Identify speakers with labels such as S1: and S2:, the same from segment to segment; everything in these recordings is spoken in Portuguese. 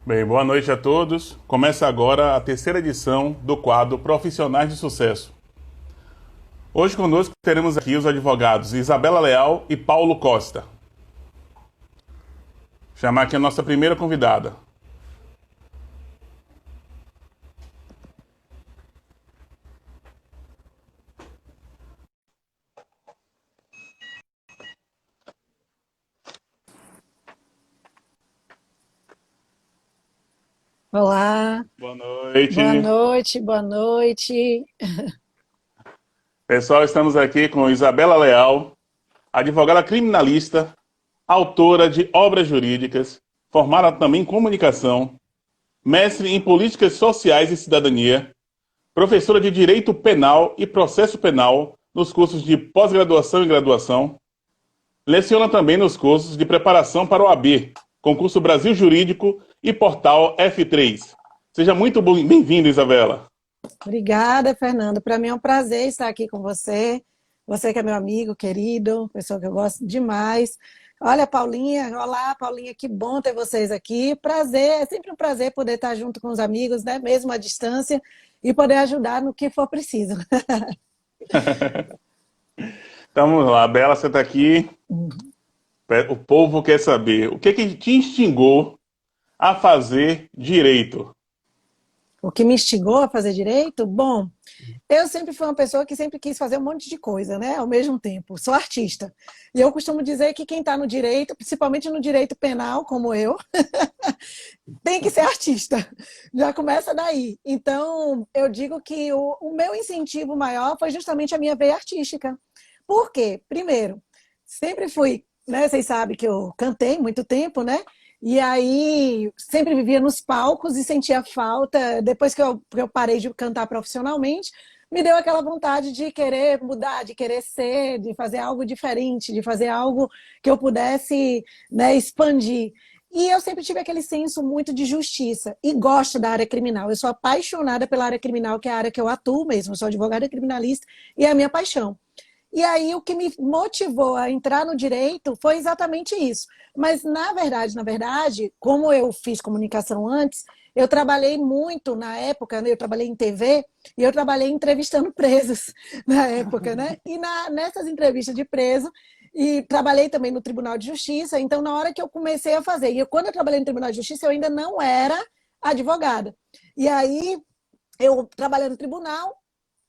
S1: Bem, boa noite a todos. Começa agora a terceira edição do quadro Profissionais de Sucesso. Hoje conosco teremos aqui os advogados Isabela Leal e Paulo Costa. Chamar aqui a nossa primeira convidada.
S2: Olá,
S1: Boa
S2: boa
S1: noite.
S2: noite, boa noite.
S1: Pessoal, estamos aqui com Isabela Leal, advogada criminalista, autora de obras jurídicas, formada também em comunicação, mestre em políticas sociais e cidadania, professora de Direito Penal e Processo Penal nos cursos de pós-graduação e graduação. Leciona também nos cursos de preparação para o AB, Concurso Brasil Jurídico e Portal F3. Seja muito bem-vindo, Isabela.
S2: Obrigada, Fernando. Para mim é um prazer estar aqui com você. Você que é meu amigo querido, pessoa que eu gosto demais. Olha, Paulinha, olá, Paulinha, que bom ter vocês aqui. Prazer, é sempre um prazer poder estar junto com os amigos, né? Mesmo à distância, e poder ajudar no que for preciso.
S1: Então vamos lá, Bela, você está aqui. O povo quer saber o que te instigou a fazer direito.
S2: O que me instigou a fazer direito? Bom, eu sempre fui uma pessoa que sempre quis fazer um monte de coisa, né? Ao mesmo tempo. Sou artista. E eu costumo dizer que quem está no direito, principalmente no direito penal, como eu, tem que ser artista. Já começa daí. Então, eu digo que o meu incentivo maior foi justamente a minha veia artística. Por quê? Primeiro, sempre fui, né? Vocês sabem que eu cantei muito tempo, né? E aí sempre vivia nos palcos e sentia falta. Depois que eu parei de cantar profissionalmente, me deu aquela vontade de querer mudar, de querer ser, de fazer algo diferente, de fazer algo que eu pudesse, né, expandir. E eu sempre tive aquele senso muito de justiça e gosto da área criminal. Eu sou apaixonada pela área criminal, que é a área que eu atuo mesmo. Eu sou advogada criminalista e é a minha paixão. E aí o que me motivou a entrar no direito foi exatamente isso. Mas na verdade, como eu fiz comunicação antes, eu trabalhei muito na época, né? Eu trabalhei em TV e eu trabalhei entrevistando presos na época, né? E nessas entrevistas de preso, e trabalhei também no Tribunal de Justiça. Então, na hora que eu comecei a fazer, quando eu trabalhei no Tribunal de Justiça, eu ainda não era advogada. E aí, eu trabalhando no tribunal,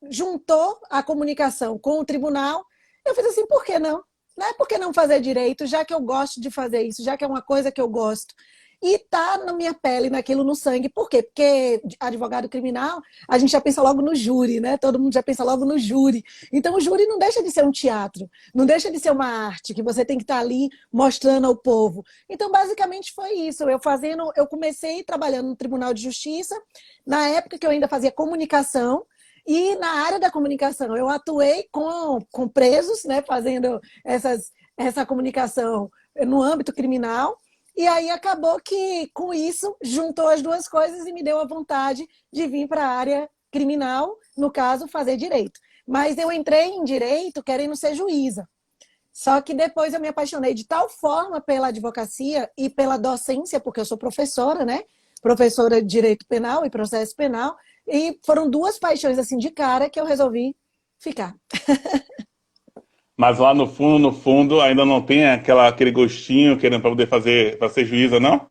S2: juntou a comunicação com o tribunal, eu fiz assim, por que não? Né? Por que não fazer direito, já que eu gosto de fazer isso, já que é uma coisa que eu gosto? E tá na minha pele, naquilo, no sangue. Por quê? Porque advogado criminal, a gente já pensa logo no júri, né? Todo mundo já pensa logo no júri. Então o júri não deixa de ser um teatro, não deixa de ser uma arte que você tem que estar ali mostrando ao povo. Então basicamente foi isso. Eu comecei trabalhando no Tribunal de Justiça, na época que eu ainda fazia comunicação. E na área da comunicação, eu atuei com presos, né, fazendo essa comunicação no âmbito criminal. E aí acabou que, com isso, juntou as duas coisas e me deu a vontade de vir para a área criminal, no caso, fazer direito. Mas eu entrei em direito querendo ser juíza. Só que depois eu me apaixonei de tal forma pela advocacia e pela docência, porque eu sou professora, né? Professora de direito penal e processo penal, e foram duas paixões assim de cara que eu resolvi ficar.
S1: Mas lá no fundo, ainda não tem aquele gostinho querendo para poder fazer, para ser juíza, não?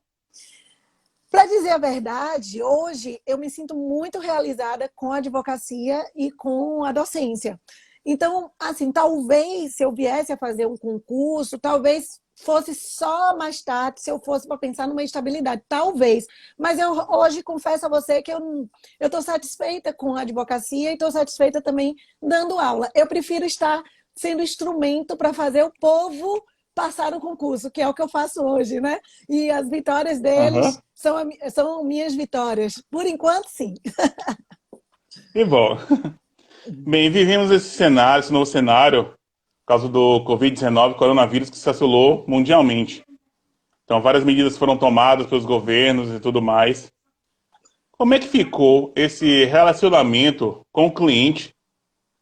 S2: Para dizer a verdade, hoje eu me sinto muito realizada com a advocacia e com a docência. Então, assim, talvez se eu viesse a fazer um concurso, talvez fosse só mais tarde, se eu fosse para pensar numa estabilidade, talvez. Mas eu hoje confesso a você que eu estou satisfeita com a advocacia e estou satisfeita também dando aula. Eu prefiro estar sendo instrumento para fazer o povo passar no concurso, que é o que eu faço hoje, né? E as vitórias deles
S1: Aham.
S2: são minhas vitórias. Por enquanto, sim.
S1: E bom. Bem, vivemos esse cenário, esse novo cenário, por causa do Covid-19, coronavírus, que se assolou mundialmente. Então, várias medidas foram tomadas pelos governos e tudo mais. Como é que ficou esse relacionamento com o cliente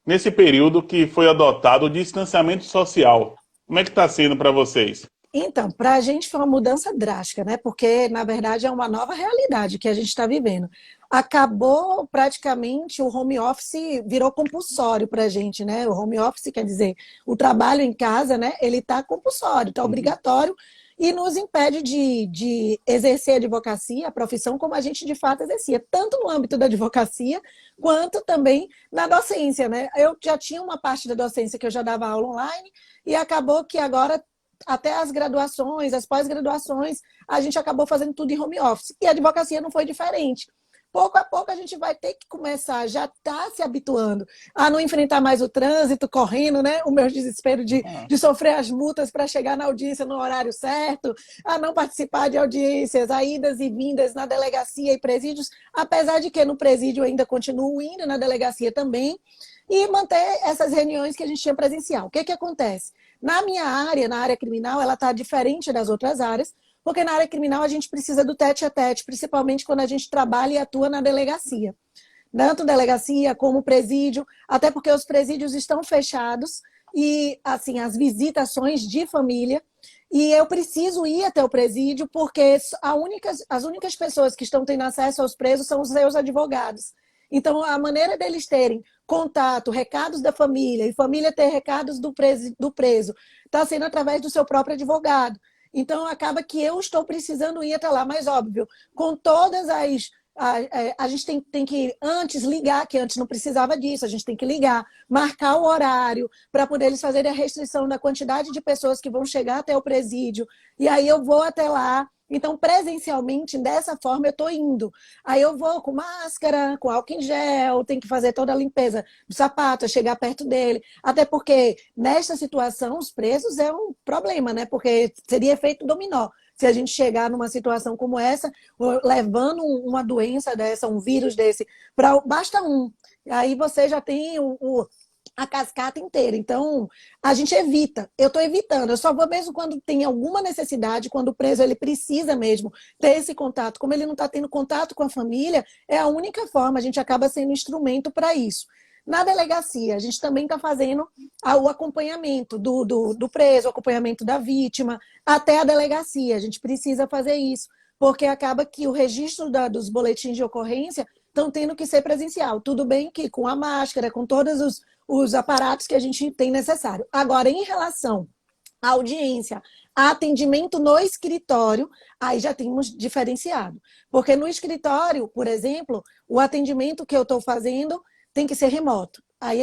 S1: nesse período que foi adotado o distanciamento social? Como é que está sendo para vocês?
S2: Então, para a gente foi uma mudança drástica, né? Porque, na verdade, é uma nova realidade que a gente está vivendo. Acabou praticamente o home office virou compulsório para a gente, né? O home office quer dizer o trabalho em casa, né? Ele está compulsório, está
S1: Uhum.
S2: obrigatório e nos impede de exercer a advocacia, a profissão como a gente de fato exercia, tanto no âmbito da advocacia quanto também na docência, né? Eu já tinha uma parte da docência que eu já dava aula online e acabou que agora até as graduações, as pós-graduações, a gente acabou fazendo tudo em home office. E a advocacia não foi diferente. Pouco a pouco a gente vai ter que começar, já está se habituando a não enfrentar mais o trânsito, correndo, né? O meu desespero
S1: Ah,
S2: de sofrer as multas para chegar na audiência no horário certo, a não participar de audiências, a idas e vindas na delegacia e presídios, apesar de que no presídio eu ainda continuo indo, na delegacia também, e manter essas reuniões que a gente tinha presencial. O que, que acontece? Na minha área, na área criminal, ela está diferente das outras áreas, porque na área criminal a gente precisa do tete a tete, principalmente quando a gente trabalha e atua na delegacia. Tanto delegacia como presídio, até porque os presídios estão fechados e assim as visitações de família. E eu preciso ir até o presídio porque as únicas pessoas que estão tendo acesso aos presos são os seus advogados. Então, a maneira deles terem contato, recados da família, e família ter recados do preso, está sendo através do seu próprio advogado. Então, acaba que eu estou precisando ir até lá, mas óbvio, com todas as. A gente tem que antes ligar, que antes não precisava disso, a gente tem que ligar, marcar o horário para poder eles fazerem a restrição da quantidade de pessoas que vão chegar até o presídio, e aí eu vou até lá. Então, presencialmente, dessa forma, eu estou indo. Aí eu vou com máscara, com álcool em gel, tem que fazer toda a limpeza do sapato, chegar perto dele. Até porque, nesta situação, os presos é um problema, né? Porque seria efeito dominó. Se a gente chegar numa situação como essa, levando uma doença dessa, um vírus desse, basta um. Aí você já tem a cascata inteira. Então, a gente evita. Eu estou evitando. Eu só vou mesmo quando tem alguma necessidade, quando o preso ele precisa mesmo ter esse contato. Como ele não está tendo contato com a família, é a única forma. A gente acaba sendo instrumento para isso. Na delegacia, a gente também está fazendo o acompanhamento do preso, o acompanhamento da vítima, até a delegacia. A gente precisa fazer isso, porque acaba que o registro dos boletins de ocorrência estão tendo que ser presencial. Tudo bem que com a máscara, com todos os aparatos que a gente tem necessário. Agora, em relação à audiência, a atendimento no escritório, aí já temos diferenciado. Porque no escritório, por exemplo, o atendimento que eu estou fazendo tem que ser remoto. Aí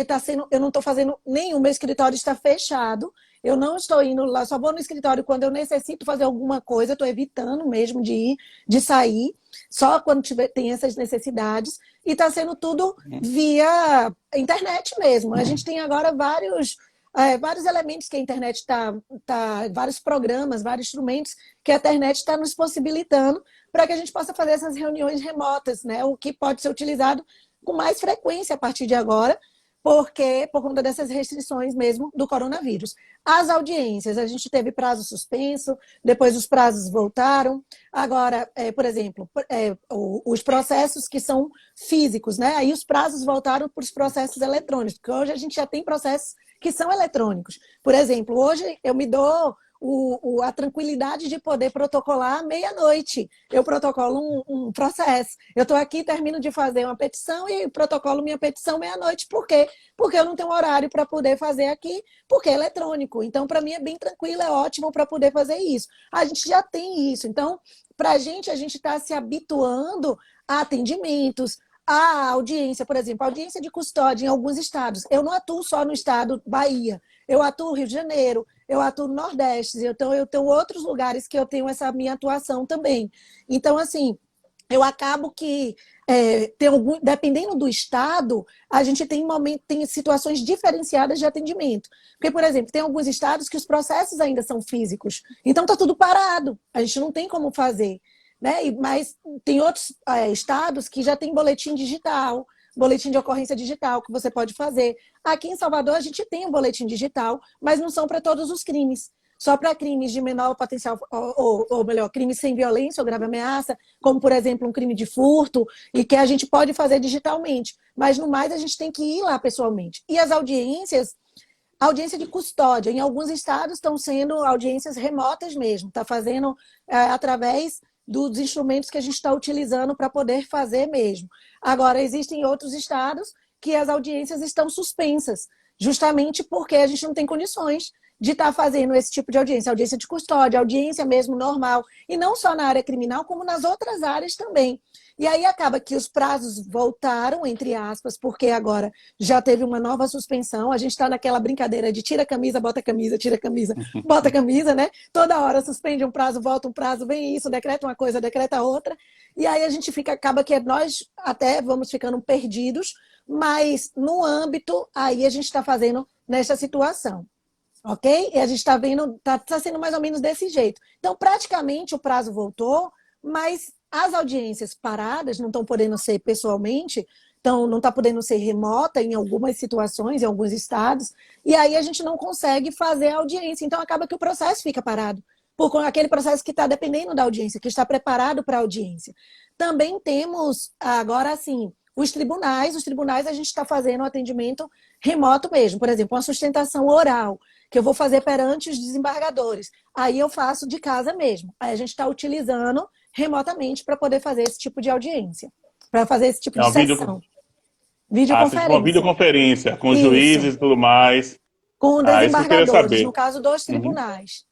S2: eu não estou fazendo nenhum, meu escritório está fechado, eu não estou indo lá, só vou no escritório quando eu necessito fazer alguma coisa, estou evitando mesmo de ir, de sair, só quando tem essas necessidades, e está sendo tudo via internet mesmo. A gente tem agora vários elementos que a internet vários programas, vários instrumentos que a internet está nos possibilitando para que a gente possa fazer essas reuniões remotas, né? O que pode ser utilizado com mais frequência a partir de agora, porque por conta dessas restrições mesmo do coronavírus. As audiências, a gente teve prazo suspenso, depois os prazos voltaram. Agora, por exemplo, os processos que são físicos, né? Aí os prazos voltaram para os processos eletrônicos, porque hoje a gente já tem processos que são eletrônicos. Por exemplo, hoje eu me dou a tranquilidade de poder protocolar meia-noite. Eu protocolo um processo. Eu estou aqui, termino de fazer uma petição e protocolo minha petição meia-noite. Por quê? Porque eu não tenho horário para poder fazer aqui, porque é eletrônico. Então, para mim, é bem tranquilo, é ótimo para poder fazer isso. A gente já tem isso. Então, para a gente está se habituando a atendimentos, a audiência, por exemplo, audiência de custódia em alguns estados. Eu não atuo só no estado Bahia, eu atuo no Rio de Janeiro, eu atuo no Nordeste, então eu tenho outros lugares que eu tenho essa minha atuação também. Então, assim, eu acabo que, dependendo do estado, a gente tem situações diferenciadas de atendimento. Porque, por exemplo, tem alguns estados que os processos ainda são físicos, então está tudo parado, a gente não tem como fazer. Né? Mas tem outros estados que já tem boletim digital, boletim de ocorrência digital que você pode fazer. Aqui em Salvador a gente tem um boletim digital, mas não são para todos os crimes. Só para crimes de menor potencial, ou melhor, crimes sem violência ou grave ameaça, como, por exemplo, um crime de furto, e que a gente pode fazer digitalmente. Mas, no mais, a gente tem que ir lá pessoalmente. E as audiências, Audiência de custódia. Em alguns estados estão sendo audiências remotas mesmo. Está fazendo através dos instrumentos que a gente está utilizando para poder fazer mesmo. Agora, existem outros estados que as audiências estão suspensas, justamente porque a gente não tem condições de estar fazendo esse tipo de audiência de custódia, audiência mesmo normal, e não só na área criminal, como nas outras áreas também. E aí acaba que os prazos voltaram, entre aspas, porque agora já teve uma nova suspensão, a gente está naquela brincadeira de tira a camisa, bota a camisa, tira a camisa, bota a camisa, né? Toda hora suspende um prazo, volta um prazo, vem isso, decreta uma coisa, decreta outra, e aí a gente acaba que nós até vamos ficando perdidos, mas no âmbito, aí a gente está fazendo nessa situação. Ok? E a gente está vendo, está sendo mais ou menos desse jeito. Então, praticamente o prazo voltou, mas as audiências paradas não estão podendo ser pessoalmente, então não está podendo ser remota em algumas situações, em alguns estados, e aí a gente não consegue fazer a audiência. Então, acaba que o processo fica parado, por aquele processo que está dependendo da audiência, que está preparado para a audiência. Também temos, agora sim, os tribunais a gente está fazendo atendimento remoto mesmo, por exemplo, uma sustentação oral, que eu vou fazer perante os desembargadores. Aí eu faço de casa mesmo. Aí a gente está utilizando remotamente para poder fazer esse tipo de audiência, para fazer esse tipo de sessão.
S1: Videoconferência. Uma videoconferência com
S2: Isso.
S1: Juízes e tudo mais.
S2: Com desembargadores, no caso dos tribunais,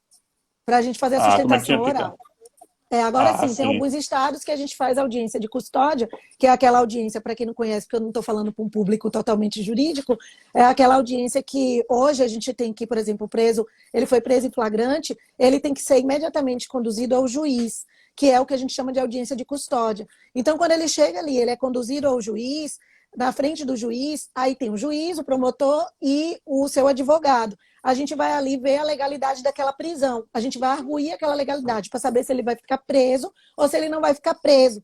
S2: para a gente fazer a sustentação oral. Agora sim, tem alguns estados que a gente faz audiência de custódia, que é aquela audiência, para quem não conhece, porque eu não estou falando para um público totalmente jurídico, é aquela audiência que hoje a gente tem que, por exemplo, o preso, ele foi preso em flagrante, ele tem que ser imediatamente conduzido ao juiz, que é o que a gente chama de audiência de custódia. Então, quando ele chega ali, ele é conduzido ao juiz, na frente do juiz, aí tem o juiz, o promotor e o seu advogado. A gente vai ali ver a legalidade daquela prisão. A gente vai arguir aquela legalidade para saber se ele vai ficar preso ou se ele não vai ficar preso.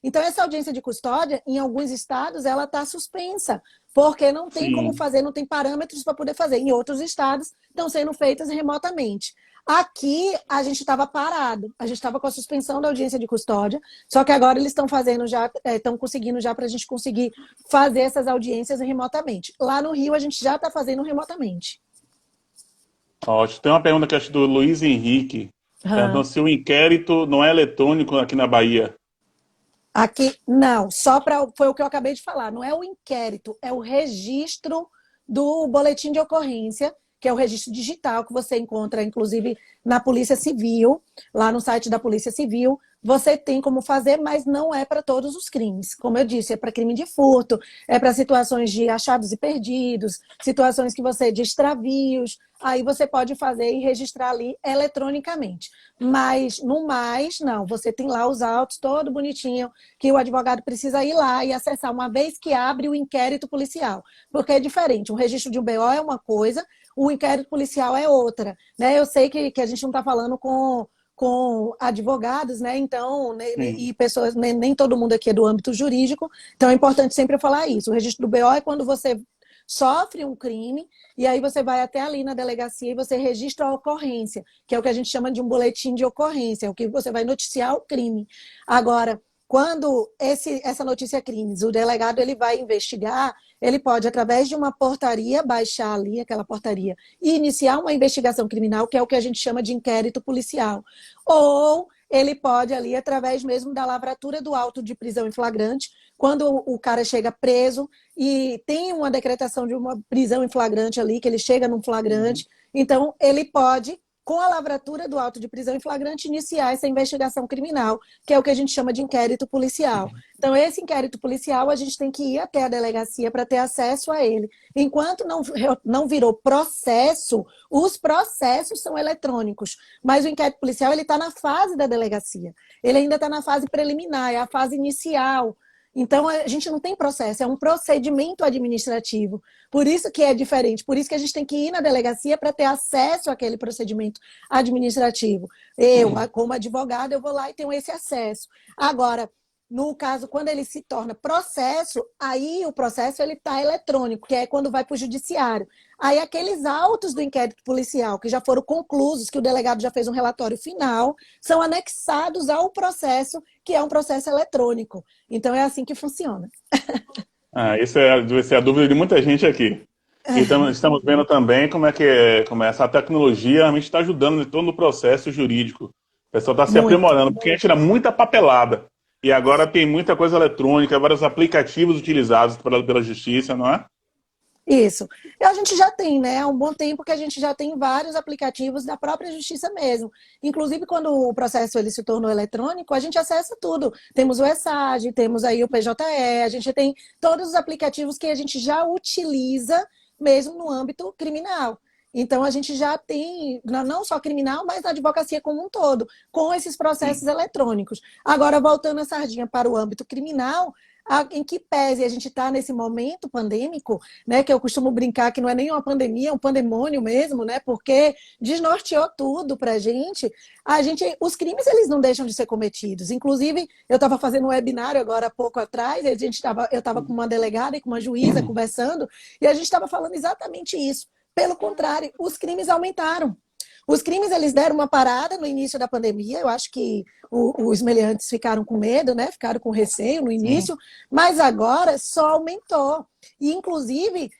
S2: Então, essa audiência de custódia, em alguns estados, ela está suspensa, porque não tem como fazer, não tem parâmetros para poder fazer. Em outros estados, estão sendo feitas remotamente. Aqui, a gente estava parado, a gente estava com a suspensão da audiência de custódia, só que agora eles estão fazendo já, estão conseguindo já para a gente conseguir fazer essas audiências remotamente. Lá no Rio, a gente já está fazendo remotamente.
S1: Ótimo. Tem uma pergunta que acho do Luiz Henrique. Perguntando se o inquérito não é eletrônico aqui na Bahia.
S2: Aqui, não. Foi o que eu acabei de falar. Não é o inquérito, é o registro do boletim de ocorrência, que é o registro digital que você encontra, inclusive, na Polícia Civil, lá no site da Polícia Civil. Você tem como fazer, mas não é para todos os crimes. Como eu disse, é para crime de furto, é para situações de achados e perdidos, situações que você de extravios. Aí você pode fazer e registrar ali eletronicamente. Mas, no mais, não. Você tem lá os autos, todo bonitinho, que o advogado precisa ir lá e acessar uma vez que abre o inquérito policial. Porque é diferente. O registro de um BO é uma coisa, o inquérito policial é outra. Né? Eu sei que a gente não está falando com advogados, né? Então, e pessoas, nem todo mundo aqui é do âmbito jurídico, então é importante sempre falar isso. O registro do BO é quando você sofre um crime e aí você vai até ali na delegacia e você registra a ocorrência, que é o que a gente chama de um boletim de ocorrência, é o que você vai noticiar o crime. Agora, quando essa notícia é crime, o delegado ele vai investigar, ele pode, através de uma portaria, baixar ali aquela portaria e iniciar uma investigação criminal, que é o que a gente chama de inquérito policial. Ou ele pode ali, através mesmo da lavratura do auto de prisão em flagrante, quando o cara chega preso e tem uma decretação de uma prisão em flagrante ali, que ele chega num flagrante, então ele pode, com a lavratura do auto de prisão em flagrante, iniciar essa investigação criminal, que é o que a gente chama de inquérito policial. Então, esse inquérito policial, a gente tem que ir até a delegacia para ter acesso a ele. Enquanto não virou processo, os processos são eletrônicos, mas o inquérito policial ele está na fase da delegacia. Ele ainda está na fase preliminar, é a fase inicial. Então, a gente não tem processo, é um procedimento administrativo. Por isso que é diferente, por isso que a gente tem que ir na delegacia para ter acesso àquele procedimento administrativo. Eu, como advogada, eu vou lá e tenho esse acesso. Agora, no caso, quando ele se torna processo, aí o processo está eletrônico, que é quando vai para o judiciário. Aí aqueles autos do inquérito policial que já foram conclusos, que o delegado já fez um relatório final, são anexados ao processo, que é um processo eletrônico. Então é assim que funciona.
S1: Essa vai ser a dúvida de muita gente aqui. E estamos vendo também como essa tecnologia realmente está ajudando em todo o processo jurídico. O pessoal está se
S2: Muito.
S1: aprimorando, porque a gente era muita papelada. E agora tem muita coisa eletrônica, vários aplicativos utilizados pela justiça, não é?
S2: Isso. E a gente já tem, né? Há um bom tempo que a gente já tem vários aplicativos da própria justiça mesmo. Inclusive, quando o processo ele se tornou eletrônico, a gente acessa tudo. Temos o ESAG, temos aí o PJE, a gente tem todos os aplicativos que a gente já utiliza mesmo no âmbito criminal. Então, a gente já tem, não só criminal, mas na advocacia como um todo, com esses processos
S1: Sim.
S2: eletrônicos. Agora, voltando a sardinha para o âmbito criminal, em que pese a gente está nesse momento pandêmico, né, que eu costumo brincar que não é nem uma pandemia, é um pandemônio mesmo, né, porque desnorteou tudo para a gente, os crimes eles não deixam de ser cometidos. Inclusive, eu estava fazendo um webinário agora há pouco atrás, eu estava com uma delegada e com uma juíza conversando, e a gente estava falando exatamente isso. Pelo contrário, os crimes aumentaram. Os crimes eles deram uma parada no início da pandemia. Eu acho que os meliantes ficaram com medo, né? Ficaram com receio no
S1: Sim.
S2: início, mas agora só aumentou. E inclusive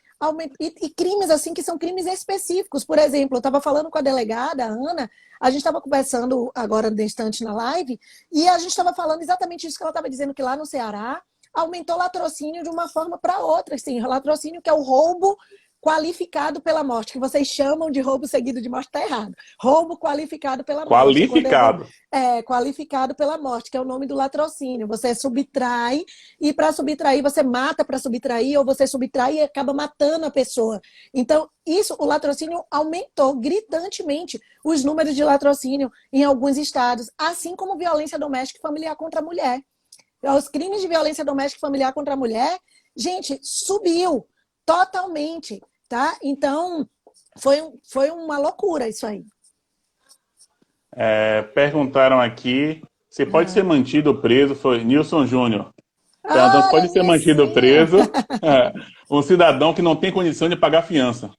S2: e crimes assim que são crimes específicos. Por exemplo, eu estava falando com a delegada, a Ana, a gente estava conversando agora no instante na live, e a gente estava falando exatamente isso que ela estava dizendo, que lá no Ceará aumentou o latrocínio de uma forma para outra. Assim, o latrocínio que é o roubo qualificado pela morte, que vocês chamam de roubo seguido de morte, está errado. Roubo qualificado pela morte.
S1: Qualificado.
S2: Qualificado pela morte, que é o nome do latrocínio. Você subtrai, e para subtrair, você mata para subtrair, ou você subtrai e acaba matando a pessoa. Então, o latrocínio aumentou gritantemente os números de latrocínio em alguns estados, assim como violência doméstica e familiar contra a mulher. Os crimes de violência doméstica e familiar contra a mulher, gente, subiu totalmente, tá? Então, foi uma loucura isso aí.
S1: Perguntaram aqui se pode ser mantido preso, foi Nilson Júnior. Perguntando se
S2: Olha,
S1: pode ser mantido
S2: Nilcinho!
S1: preso um cidadão que não tem condição de pagar fiança.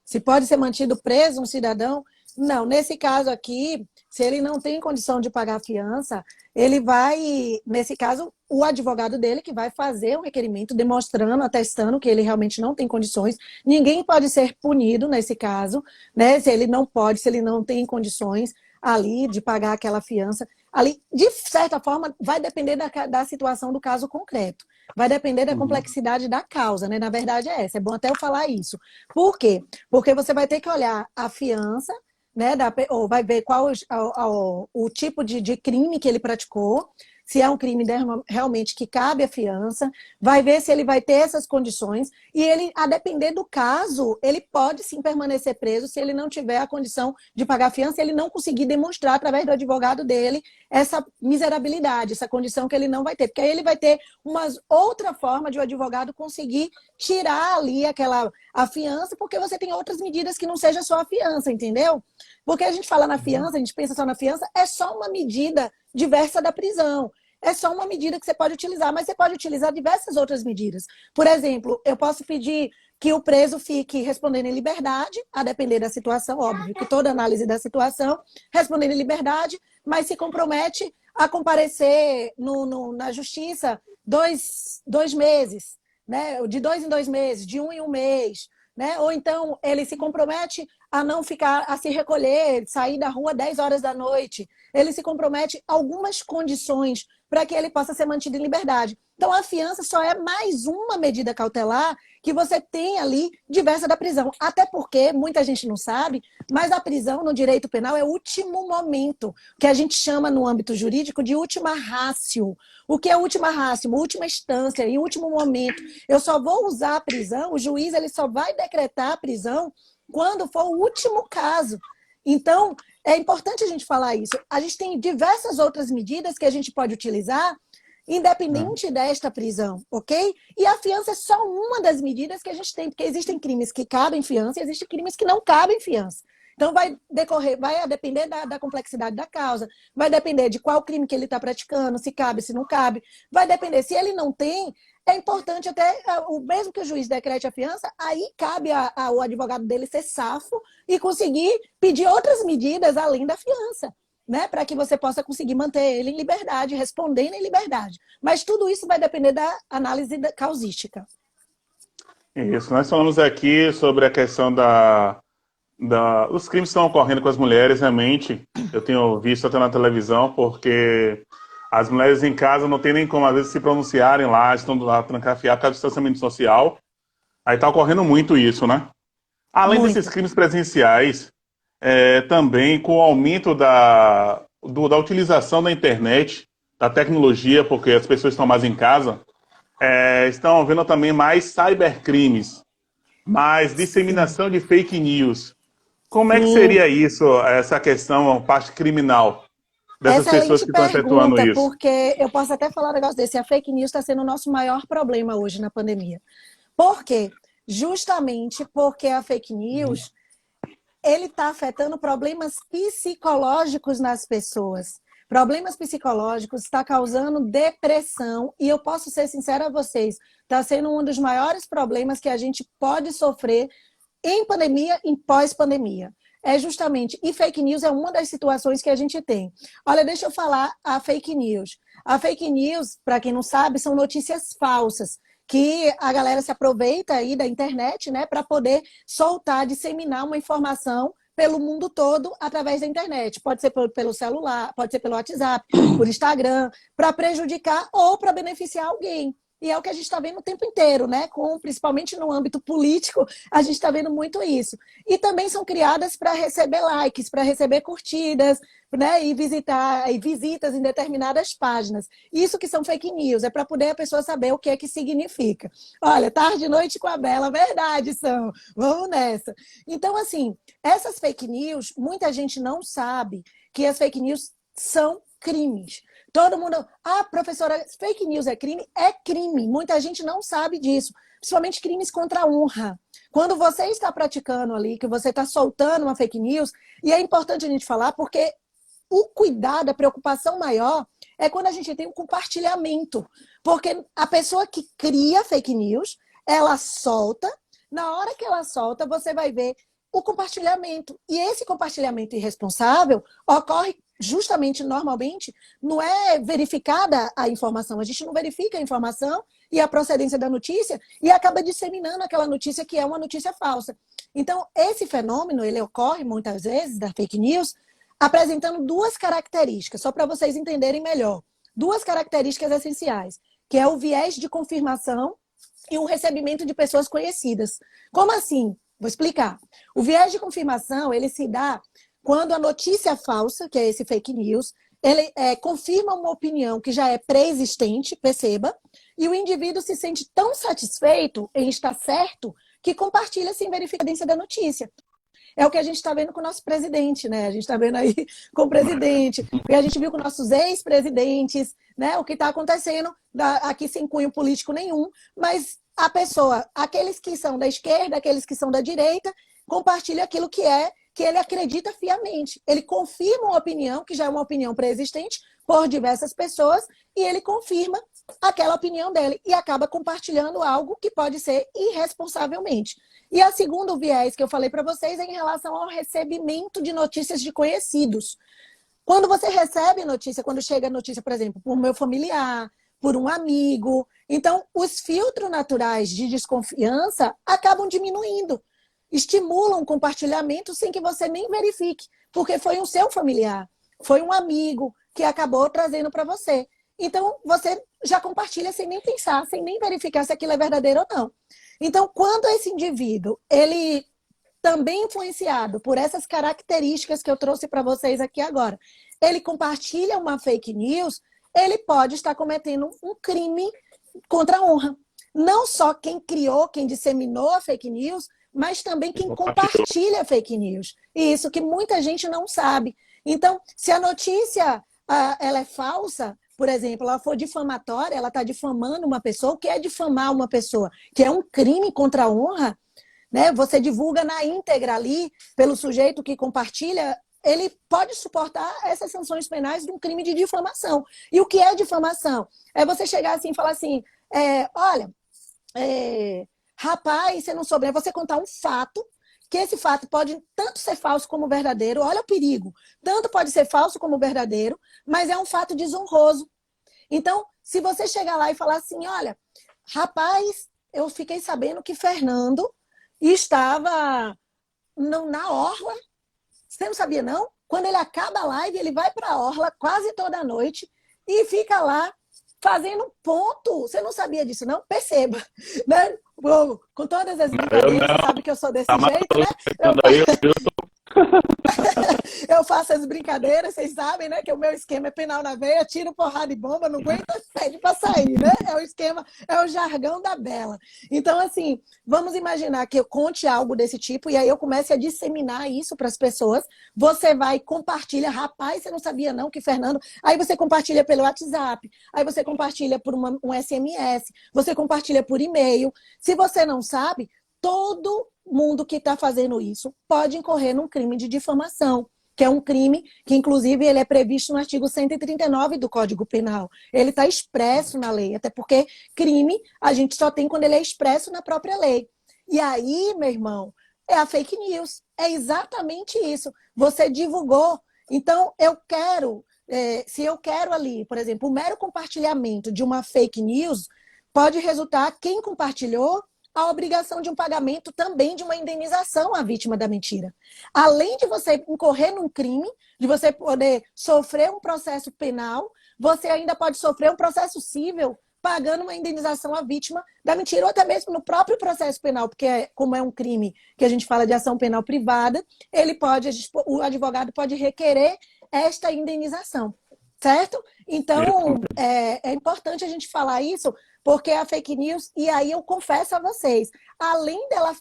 S2: Se pode ser mantido preso um cidadão? Não, nesse caso aqui, se ele não tem condição de pagar a fiança, ele vai, nesse caso, o advogado dele que vai fazer um requerimento demonstrando, atestando que ele realmente não tem condições. Ninguém pode ser punido nesse caso, né? Se ele não pode, se ele não tem condições ali de pagar aquela fiança. Ali, de certa forma, vai depender da situação do caso concreto. Vai depender da complexidade da causa, né? Na verdade é essa. É bom até eu falar isso. Por quê? Porque você vai ter que olhar a fiança, né? Ou vai ver qual o tipo de crime que ele praticou, se é um crime realmente que cabe a fiança, vai ver se ele vai ter essas condições, e ele, a depender do caso, ele pode sim permanecer preso se ele não tiver a condição de pagar a fiança, ele não conseguir demonstrar através do advogado dele essa miserabilidade, essa condição que ele não vai ter, porque aí ele vai ter uma outra forma de o advogado conseguir tirar ali a fiança, porque você tem outras medidas que não seja só a fiança, entendeu? Porque a gente fala na fiança, a gente pensa só na fiança, é só uma medida diversa da prisão. É só uma medida que você pode utilizar, mas você pode utilizar diversas outras medidas. Por exemplo, eu posso pedir que o preso fique respondendo em liberdade, a depender da situação, óbvio, que toda análise da situação, respondendo em liberdade, mas se compromete a comparecer na justiça dois meses, né? De 2 em 2 meses, de 1 em 1 mês, né? Ou então ele se compromete a não ficar, a se recolher, sair da rua 10 horas da noite. Ele se compromete a algumas condições para que ele possa ser mantido em liberdade. Então, a fiança só é mais uma medida cautelar que você tem ali diversa da prisão. Até porque, muita gente não sabe, mas a prisão no direito penal é o último momento, que a gente chama no âmbito jurídico de última ratio. O que é última ratio? Última instância, em último momento. Eu só vou usar a prisão, o juiz ele só vai decretar a prisão quando for o último caso. Então, é importante a gente falar isso. A gente tem diversas outras medidas que a gente pode utilizar, independente desta prisão, ok? E a fiança é só uma das medidas que a gente tem, porque existem crimes que cabem fiança e existem crimes que não cabem fiança. Então, vai depender da complexidade da causa, vai depender de qual crime que ele está praticando, se cabe, se não cabe, vai depender. Se ele não tem, é importante até, o mesmo que o juiz decrete a fiança, aí cabe ao advogado dele ser safo e conseguir pedir outras medidas além da fiança, né? Para que você possa conseguir manter ele em liberdade, respondendo em liberdade. Mas tudo isso vai depender da análise causística.
S1: Isso, nós falamos aqui sobre a questão dos crimes que estão ocorrendo com as mulheres, realmente. Eu tenho visto até na televisão, porque as mulheres em casa não tem nem como, às vezes, se pronunciarem lá, estão lá trancafiadas por causa do distanciamento social. Aí está ocorrendo muito isso, né? Além desses
S2: Muito.
S1: crimes presenciais, também com o aumento da utilização da internet, da tecnologia, porque as pessoas estão mais em casa, estão havendo também mais cybercrimes, mais
S2: Sim.
S1: disseminação de fake news. Como é que
S2: Sim.
S1: seria isso, essa questão, a parte criminal dessas pessoas
S2: Excelente
S1: que estão efetuando
S2: pergunta,
S1: isso?
S2: porque eu posso até falar um negócio desse. A fake news está sendo o nosso maior problema hoje na pandemia. Por quê? Justamente porque a fake news ele está afetando problemas psicológicos nas pessoas. Problemas psicológicos está causando depressão e eu posso ser sincera a vocês, está sendo um dos maiores problemas que a gente pode sofrer em pandemia, em pós-pandemia. É justamente, e fake news é uma das situações que a gente tem. Olha, deixa eu falar a fake news. A fake news, para quem não sabe, são notícias falsas que a galera se aproveita aí da internet, né, para poder soltar, disseminar uma informação pelo mundo todo através da internet. Pode ser pelo celular, pode ser pelo WhatsApp, por Instagram, para prejudicar ou para beneficiar alguém. E é o que a gente está vendo o tempo inteiro, né? Principalmente no âmbito político, a gente está vendo muito isso. E também são criadas para receber likes, para receber curtidas, né? E visitas em determinadas páginas. Isso que são fake news, é para poder a pessoa saber o que é que significa. Olha, tarde e noite com a Bela, verdade, são. Vamos nessa. Então, assim, essas fake news, muita gente não sabe que as fake news são crimes. Todo mundo, professora, fake news é crime? É crime. Muita gente não sabe disso. Principalmente crimes contra a honra. Quando você está praticando ali, que você está soltando uma fake news, e é importante a gente falar, porque o cuidado, a preocupação maior é quando a gente tem um compartilhamento. Porque a pessoa que cria fake news, ela solta, na hora que ela solta, você vai ver o compartilhamento. E esse compartilhamento irresponsável ocorre justamente, normalmente, não é verificada a informação. A gente não verifica a informação e a procedência da notícia e acaba disseminando aquela notícia que é uma notícia falsa. Então, esse fenômeno, ele ocorre muitas vezes, da fake news, apresentando duas características, só para vocês entenderem melhor. Duas características essenciais, que é o viés de confirmação e o recebimento de pessoas conhecidas. Como assim? Vou explicar. O viés de confirmação, ele se dá quando a notícia falsa, que é esse fake news, ele confirma uma opinião que já é pré-existente, perceba, e o indivíduo se sente tão satisfeito em estar certo que compartilha sem verificar a evidência da notícia. É o que a gente está vendo com o nosso presidente, né? A gente está vendo aí com o presidente, porque a gente viu com nossos ex-presidentes, né? O que está acontecendo aqui sem cunho político nenhum, mas a pessoa, aqueles que são da esquerda, aqueles que são da direita, compartilha aquilo que ele acredita fiamente. Ele confirma uma opinião, que já é uma opinião pré-existente, por diversas pessoas, e ele confirma aquela opinião dele e acaba compartilhando algo que pode ser irresponsavelmente. E a segundo viés que eu falei para vocês é em relação ao recebimento de notícias de conhecidos. Quando você recebe notícia, quando chega a notícia, por exemplo, por meu familiar, por um amigo, então os filtros naturais de desconfiança acabam diminuindo, estimulam o compartilhamento sem que você nem verifique, porque foi um seu familiar, foi um amigo que acabou trazendo para você. Então, você já compartilha sem nem pensar, sem nem verificar se aquilo é verdadeiro ou não. Então, quando esse indivíduo, ele também influenciado por essas características que eu trouxe para vocês aqui agora, ele compartilha uma fake news, ele pode estar cometendo um crime contra a honra. Não só quem criou, quem disseminou a fake news, mas também quem compartilha a fake news. E isso que muita gente não sabe. Então, se a notícia ela é falsa, por exemplo, ela for difamatória, ela está difamando uma pessoa, o que é difamar uma pessoa? Que é um crime contra a honra, né? Você divulga na íntegra ali, pelo sujeito que compartilha, ele pode suportar essas sanções penais de um crime de difamação. E o que é difamação? É você chegar assim e falar assim, olha, rapaz, você não soube, é você contar um fato, que esse fato pode tanto ser falso como verdadeiro, olha o perigo, tanto pode ser falso como verdadeiro, mas é um fato desonroso. Então, se você chegar lá e falar assim, olha, rapaz, eu fiquei sabendo que Fernando estava na orla. Você não sabia, não? Quando ele acaba a live, ele vai para a orla quase toda noite e fica lá fazendo ponto. Você não sabia disso, não? Perceba. Né? Com todas as
S1: Eu
S2: brincadeiras, você
S1: não.
S2: sabe que eu sou desse
S1: Tá
S2: jeito, né?
S1: maluco aí,
S2: Eu faço as brincadeiras, vocês sabem, né? Que o meu esquema é penal na veia, tiro porrada e bomba, não aguenta, pede para sair, né? É o esquema, é o jargão da Bela. Então, assim, vamos imaginar que eu conte algo desse tipo e aí eu comece a disseminar isso para as pessoas. Você vai, compartilha, rapaz, você não sabia não que Fernando... Aí você compartilha pelo WhatsApp, aí você compartilha por um SMS, você compartilha por e-mail. Se você não sabe, todo mundo que está fazendo isso pode incorrer num crime de difamação, que é um crime que, inclusive, ele é previsto no artigo 139 do Código Penal. Ele está expresso na lei, até porque crime a gente só tem quando ele é expresso na própria lei. E aí, meu irmão, é a fake news. É exatamente isso. Você divulgou. Então, eu quero, se eu quero ali, por exemplo, o mero compartilhamento de uma fake news pode resultar, quem compartilhou, a obrigação de um pagamento também de uma indenização à vítima da mentira. Além de você incorrer num crime, de você poder sofrer um processo penal, você ainda pode sofrer um processo civil pagando uma indenização à vítima da mentira, ou até mesmo no próprio processo penal, porque como é um crime que a gente fala de ação penal privada, o advogado pode requerer esta indenização, certo? Então, é importante a gente falar isso, porque a fake news, e aí eu confesso a vocês,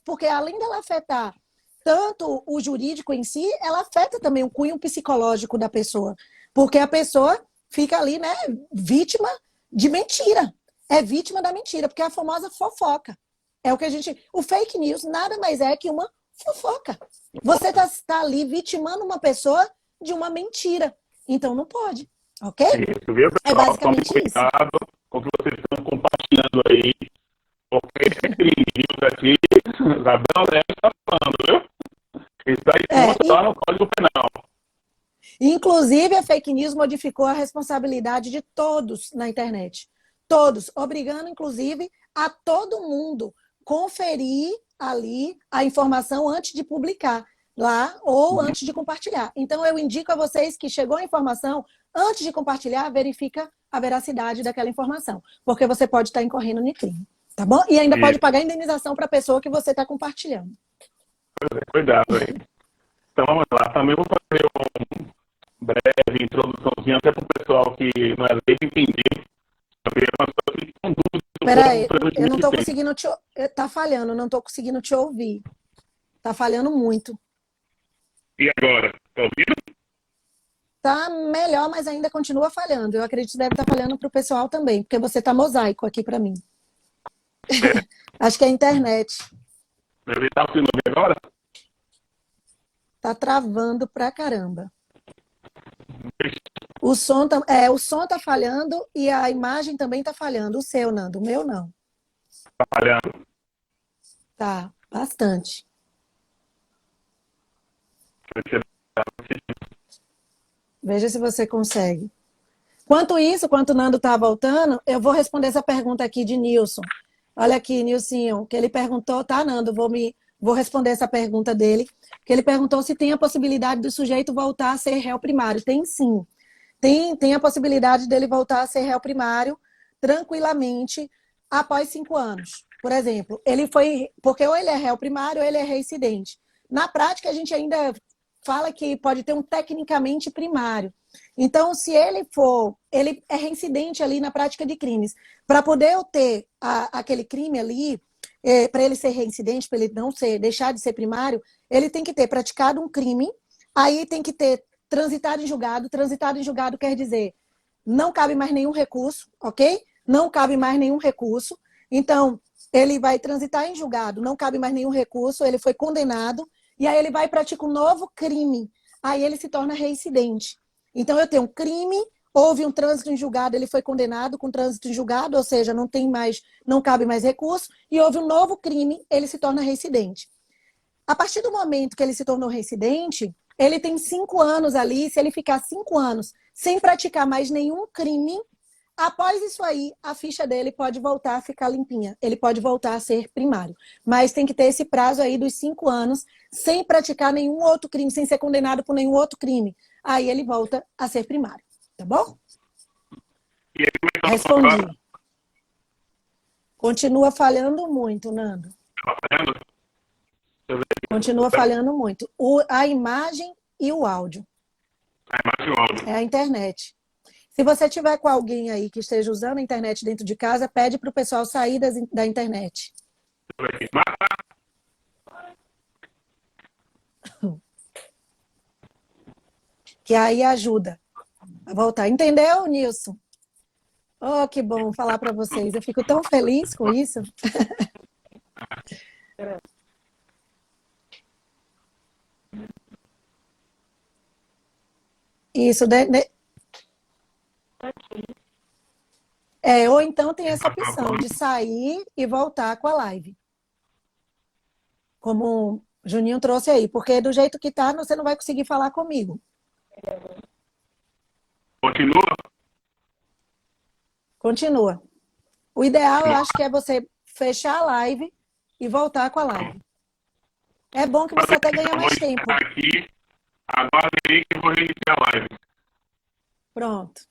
S2: porque além dela afetar tanto o jurídico em si, ela afeta também o cunho psicológico da pessoa, porque a pessoa fica ali, né, vítima de mentira, é vítima da mentira, porque é a famosa fofoca. É o que o fake news nada mais é que uma fofoca. Você está ali vitimando uma pessoa de uma mentira, então não pode, ok?
S1: Isso, viu,
S2: É
S1: pessoal? Tome
S2: basicamente isso.
S1: cuidado com o que vocês estão compartilhando aí, porque é crime, viu? Aqui, Isabela Leal está falando, viu? Está exposto lá no Código Penal.
S2: Inclusive, a fake news modificou a responsabilidade de todos na internet. Todos, obrigando, inclusive, a todo mundo conferir ali a informação antes de publicar lá ou antes de compartilhar. Então, eu indico a vocês que chegou a informação, antes de compartilhar, verifica a veracidade daquela informação, porque você pode estar incorrendo no crime, tá bom? E ainda pode pagar indenização para a pessoa que você está compartilhando.
S1: Cuidado aí. Então, vamos lá. Também vou fazer breve introduçãozinha até para o pessoal que não é leigo entender.
S2: Peraí, eu não estou conseguindo te... Tá falhando, não estou conseguindo te ouvir. Tá falhando muito.
S1: E agora? Tá ouvindo?
S2: Tá melhor, mas ainda continua falhando. Eu acredito que deve estar falhando para o pessoal também, porque você tá mosaico aqui para mim. Acho que é a internet.
S1: Ele tá ouvindo agora?
S2: Tá travando pra caramba. O som tá falhando e a imagem também tá falhando. O seu, Nando. O meu, não.
S1: Tá falhando?
S2: Tá, bastante. Veja se você consegue. Enquanto isso, enquanto o Nando tá voltando, eu vou responder essa pergunta aqui de Nilson. Olha aqui, Nilcinho, que ele perguntou, tá, Nando? Vou responder essa pergunta dele, que ele perguntou se tem a possibilidade do sujeito voltar a ser réu primário. Tem sim. Tem a possibilidade dele voltar a ser réu primário tranquilamente após 5 anos. Por exemplo, porque ou ele é réu primário ou ele é reincidente. Na prática, a gente ainda fala que pode ter um tecnicamente primário. Então, se ele é reincidente ali na prática de crimes. Para poder ter aquele crime ali, para ele ser reincidente, para ele deixar de ser primário, ele tem que ter praticado um crime, aí tem que ter transitado em julgado. Transitado em julgado quer dizer, não cabe mais nenhum recurso, ok? Não cabe mais nenhum recurso. Então, ele vai transitar em julgado, não cabe mais nenhum recurso, ele foi condenado, e aí ele vai e pratica um novo crime. Aí ele se torna reincidente. Então, eu tenho um crime, houve um trânsito em julgado, ele foi condenado com trânsito em julgado, ou seja, não cabe mais recurso, e houve um novo crime, ele se torna reincidente. A partir do momento que ele se tornou reincidente, ele tem 5 anos ali, se ele ficar 5 anos sem praticar mais nenhum crime, Após isso aí, a ficha dele pode voltar a ficar limpinha. Ele pode voltar a ser primário. Mas tem que ter esse prazo aí dos 5 anos, sem praticar nenhum outro crime, sem ser condenado por nenhum outro crime. Aí ele volta a ser primário. Tá bom?
S1: E aí, como é que eu tô
S2: Respondi.
S1: agora?
S2: Continua falhando muito, Nando.
S1: Tá fazendo? Deixa eu ver aqui.
S2: Continua falhando muito. A imagem e o áudio.
S1: A imagem e o áudio.
S2: É a internet. Se você tiver com alguém aí que esteja usando a internet dentro de casa, pede para o pessoal sair da internet.
S1: Deixa eu ver aqui. Marta,
S2: Que aí ajuda a voltar. Entendeu, Nilson? Oh, que bom falar para vocês. Eu fico tão feliz com isso. Isso, ou então tem essa opção de sair e voltar com a live. Como o Juninho trouxe aí, porque do jeito que tá, você não vai conseguir falar comigo.
S1: continua?
S2: Continua. O ideal, eu acho que é você fechar a live e voltar com a live. É bom que você até ganha mais tempo.
S1: Aqui, aguarde aí que eu vou reiniciar a live.
S2: Pronto.